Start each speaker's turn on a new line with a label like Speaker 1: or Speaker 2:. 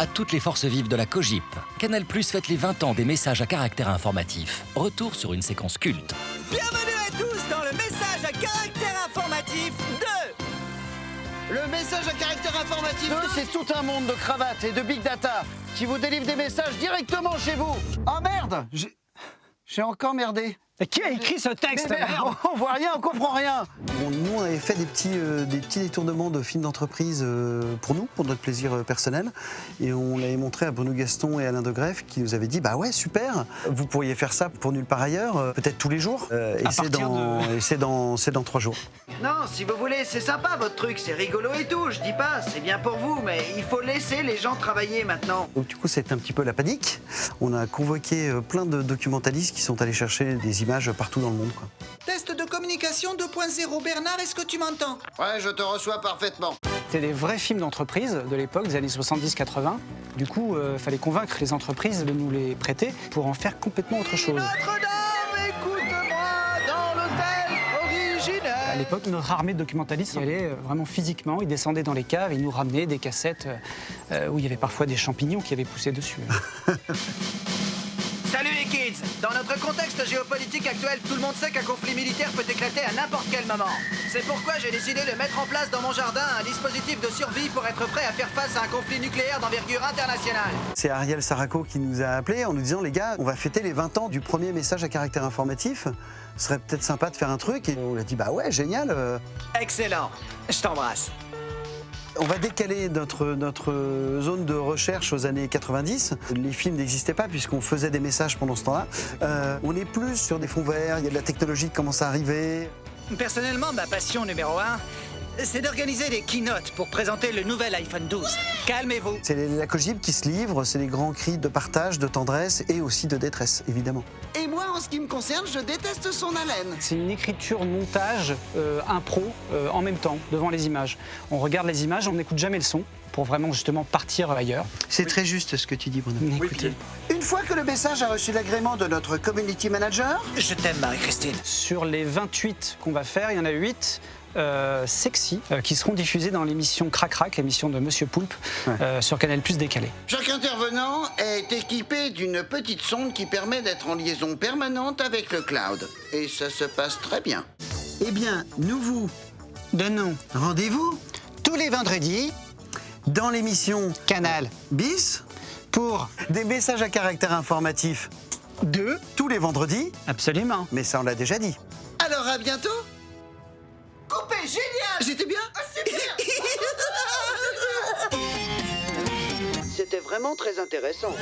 Speaker 1: à toutes les forces vives de la COGIP. Canal+ fête les 20 ans des messages à caractère informatif. Retour sur une séquence culte.
Speaker 2: Bienvenue à tous dans le message à caractère informatif 2.
Speaker 3: Le message à caractère informatif 2, c'est tout un monde de cravates et de big data qui vous délivre des messages directement chez vous. Oh merde, j'ai encore merdé.
Speaker 4: Qui a écrit ce texte?
Speaker 3: Mais on voit rien, on comprend rien. Bon, nous, on avait fait des petits détournements de films d'entreprise pour nous, pour notre plaisir personnel. Et on l'avait montré à Bruno Gaston et Alain de Greff qui nous avaient dit bah ouais, super, vous pourriez faire ça pour nulle part ailleurs, peut-être tous les jours. Et c'est dans 3 jours.
Speaker 5: Non, si vous voulez, c'est sympa votre truc, c'est rigolo et tout, je dis pas, c'est bien pour vous, mais il faut laisser les gens travailler maintenant.
Speaker 3: Donc du coup, c'était un petit peu la panique. On a convoqué plein de documentalistes qui sont allés chercher des images partout dans le monde, quoi.
Speaker 2: Test de communication 2.0. Bernard, est-ce que tu m'entends?
Speaker 6: Ouais, je te reçois parfaitement.
Speaker 4: C'était des vrais films d'entreprise de l'époque, des années 70-80. Du coup, fallait convaincre les entreprises de nous les prêter pour en faire complètement autre chose.
Speaker 2: Notre-Dame, écoute-moi dans l'hôtel originel.
Speaker 4: À l'époque, notre armée de documentalistes y allait vraiment physiquement. Ils descendaient dans les caves et ils nous ramenaient des cassettes où il y avait parfois des champignons qui avaient poussé dessus.
Speaker 5: Salut les kids! Dans notre contexte géopolitique actuel, tout le monde sait qu'un conflit militaire peut éclater à n'importe quel moment. C'est pourquoi j'ai décidé de mettre en place dans mon jardin un dispositif de survie pour être prêt à faire face à un conflit nucléaire d'envergure internationale.
Speaker 3: C'est Ariel Saraco qui nous a appelés en nous disant les gars, on va fêter les 20 ans du premier message à caractère informatif. Ce serait peut-être sympa de faire un truc. Et on a dit bah ouais, génial.
Speaker 5: Excellent, je t'embrasse.
Speaker 3: On va décaler notre zone de recherche aux années 90. Les films n'existaient pas puisqu'on faisait des messages pendant ce temps-là. On est plus sur des fonds verts, il y a de la technologie qui commence à arriver.
Speaker 2: Personnellement, ma passion numéro 1, c'est d'organiser des keynotes pour présenter le nouvel iPhone 12. Calmez-vous.
Speaker 3: C'est la COGIP qui se livre, c'est des grands cris de partage, de tendresse et aussi de détresse, évidemment.
Speaker 2: Et moi, en ce qui me concerne, je déteste son haleine.
Speaker 4: C'est une écriture montage impro en même temps devant les images. On regarde les images, on n'écoute jamais le son pour vraiment justement partir ailleurs.
Speaker 3: C'est très juste ce que tu dis, Bruno.
Speaker 4: Écoutez,
Speaker 2: Une fois que le message a reçu l'agrément de notre community manager, je t'aime, Marie-Christine.
Speaker 4: sur les 28 qu'on va faire, il y en a 8 sexy qui seront diffusés dans l'émission Crac Crac, l'émission de Monsieur Poulpe, sur Canal+ décalé.
Speaker 6: Chaque intervenant est équipé d'une petite sonde qui permet d'être en liaison permanente avec le cloud. Et ça se passe très bien.
Speaker 2: Eh bien, nous vous donnons rendez-vous tous les vendredis
Speaker 3: Dans l'émission
Speaker 2: Canal
Speaker 3: Bis,
Speaker 2: pour
Speaker 3: des messages à caractère informatif
Speaker 2: 2.
Speaker 3: tous les vendredis,
Speaker 4: Absolument.
Speaker 3: mais ça on l'a déjà dit.
Speaker 2: Alors à bientôt. Coupé, génial. J'étais bien. C'est bien.
Speaker 5: C'était vraiment très intéressant.